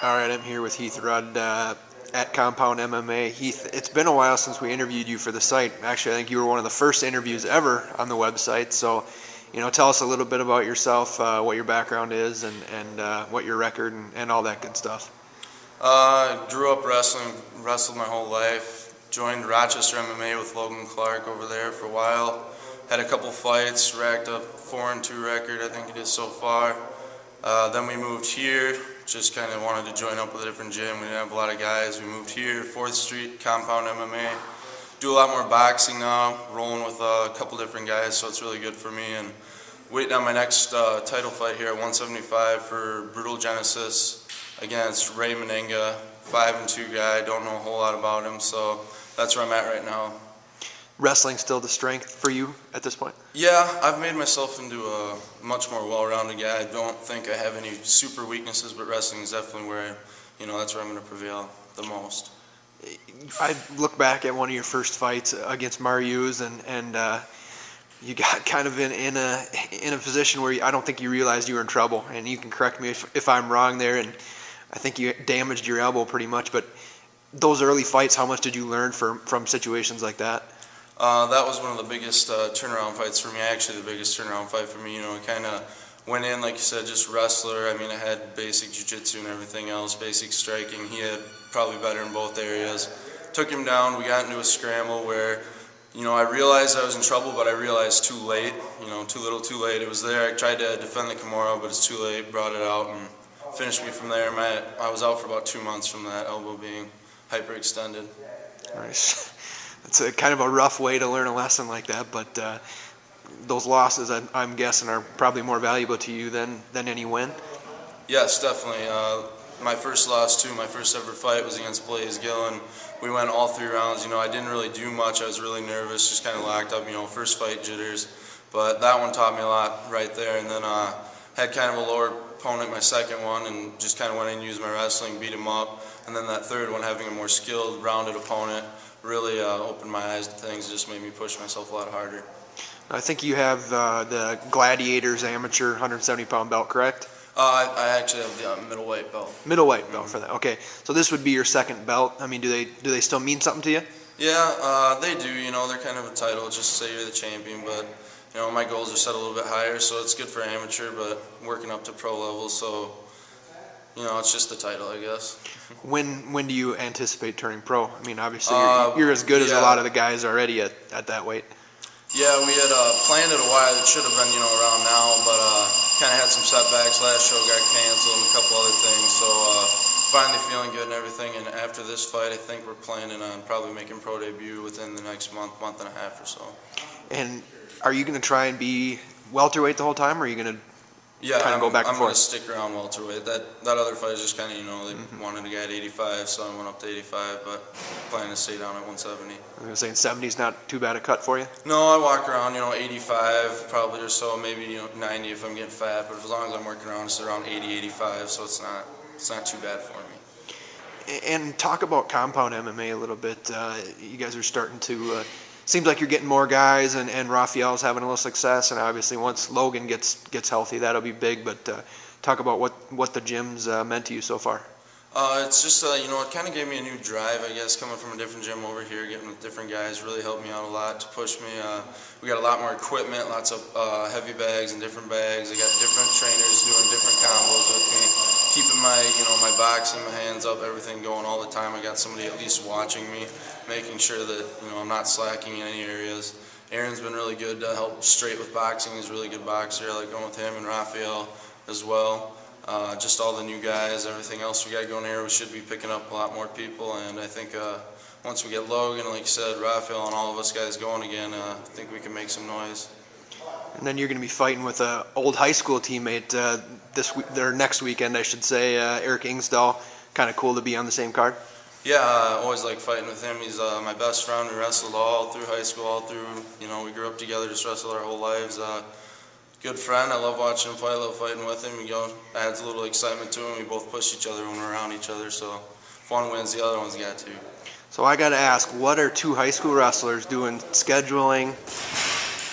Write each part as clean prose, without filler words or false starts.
All right, I'm here with Heath Rud at Compound MMA. Heath, it's been a while since we interviewed you for the site. Actually, I think you were one of the first interviews ever on the website. So, tell us a little bit about yourself, what your background is, and what your record and all that good stuff. I grew up wrestled my whole life. Joined Rochester MMA with Logan Clark over there for a while. Had a couple fights, racked up 4-2 record, I think it is so far. Then we moved here, just kind of wanted to join up with a different gym. We didn't have a lot of guys. We moved here, 4th Street, Compound MMA. Do a lot more boxing now, rolling with a couple different guys, so it's really good for me. And waiting on my next title fight here at 175 for Brutaal Genesis against Ray Meninga, 5-2 guy. Don't know a whole lot about him, so that's where I'm at right now. Wrestling still the strength for you at this point? Yeah, I've made myself into a much more well-rounded guy. I don't think I have any super weaknesses, but wrestling is definitely where, that's where I'm going to prevail the most. I look back at one of your first fights against Marius, and you got kind of in a position where I don't think you realized you were in trouble. And you can correct me if I'm wrong there. And I think you damaged your elbow pretty much. But those early fights, how much did you learn from situations like that? That was one of the biggest turnaround fights for me. Actually, the biggest turnaround fight for me. I kind of went in, like you said, just wrestler. I mean, I had basic jiu-jitsu and everything else, basic striking. He had probably better in both areas. Took him down. We got into a scramble where, I realized I was in trouble, but I realized too late. Too little, too late. It was there. I tried to defend the Kimura, but it's too late. Brought it out and finished me from there. I was out for about 2 months from that elbow being hyperextended. Nice. It's a kind of a rough way to learn a lesson like that, but those losses, I'm guessing, are probably more valuable to you than any win. Yes, definitely. My first loss, too, my first ever fight was against Blaze Gill, and we went all 3 rounds. I didn't really do much. I was really nervous, just kind of locked up, first fight jitters. But that one taught me a lot right there, and then had kind of a lower opponent my second one, and just kind of went in and used my wrestling, beat him up. And then that third one, having a more skilled, rounded opponent, really opened my eyes to things. It just made me push myself a lot harder. I think you have the Gladiators amateur 170-pound belt, correct? I actually have the middleweight belt. Middleweight belt for that. Okay, so this would be your second belt. I mean, do they still mean something to you? Yeah, they do. They're kind of a title, just to say you're the champion. But my goals are set a little bit higher, so it's good for amateur, but working up to pro level. So it's just the title, I guess. When do you anticipate turning pro? I mean, obviously you're as good as a lot of the guys already at that weight. Yeah, we had planned it a while. It should have been around now, but kind of had some setbacks. Last show got canceled and a couple other things. So finally feeling good and everything. And after this fight, I think we're planning on probably making pro debut within the next month and a half or so. And are you going to try and be welterweight the whole time, or are you going to? Yeah, kind of go back and forth. I'm going to stick around welterweight. That other fight is just kind of, they wanted a guy at 85, so I went up to 85, but planning to stay down at 170. I was saying 70 is not too bad a cut for you? No, I walk around, 85 probably or so, maybe 90 if I'm getting fat, but as long as I'm working around, it's around 80, 85, so it's not too bad for me. And talk about Compound MMA a little bit. You guys are starting to... seems like you're getting more guys, and Raphael's having a little success, and obviously once Logan gets healthy, that'll be big. But talk about what the gym's meant to you so far. It's just, it kind of gave me a new drive, I guess, coming from a different gym over here, getting with different guys really helped me out a lot to push me. We got a lot more equipment, lots of heavy bags and different bags. I got different trainers doing different combos with me, keeping my, my boxing, my hands up, everything going all the time. I got somebody at least watching me, making sure that, I'm not slacking in any areas. Aaron's been really good to help straight with boxing. He's a really good boxer. I like going with him and Raphael as well. Just all the new guys, everything else we got going here, we should be picking up a lot more people. And I think once we get Logan, like you said, Raphael, and all of us guys going again, I think we can make some noise. And then you're going to be fighting with an old high school teammate next weekend, I should say, Eric Ingsdahl. Kind of cool to be on the same card. Yeah, I always like fighting with him. He's my best friend. We wrestled all through high school, all through, we grew up together, just wrestled our whole lives. Good friend. I love watching him fight. I love fighting with him. Adds a little excitement to him. We both push each other when we're around each other. So if one wins, the other one's got to. So I got to ask, what are two high school wrestlers doing scheduling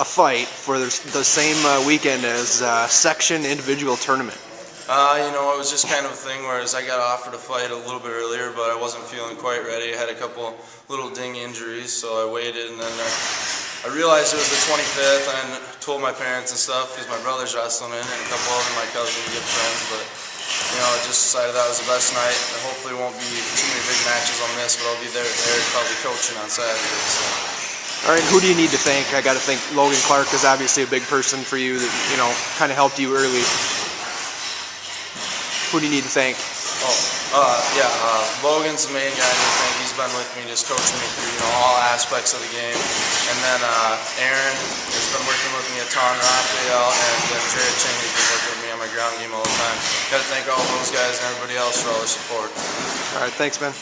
a fight for the same weekend as section individual tournament? It was just kind of a thing where I got offered a fight a little bit earlier, but I wasn't feeling quite ready. I had a couple little ding injuries, so I waited, and then I realized it was the 25th, and I told my parents and stuff because my brother's wrestling in, and a couple of my cousins and good friends, but I just decided that was the best night. And hopefully won't be too many big matches on this, but I'll be there probably coaching on Saturday. So. All right, who do you need to thank? I got to think Logan Clark is obviously a big person for you that, kind of helped you early. Who do you need to thank? Logan's the main guy I need to thank. He's been with me, just coaching me through, all aspects of the game. And then Aaron has been working with me a ton, Raphael, and then Jared Cheney's been working with me on my ground game all the time. Got to thank all those guys and everybody else for all their support. All right, thanks, man.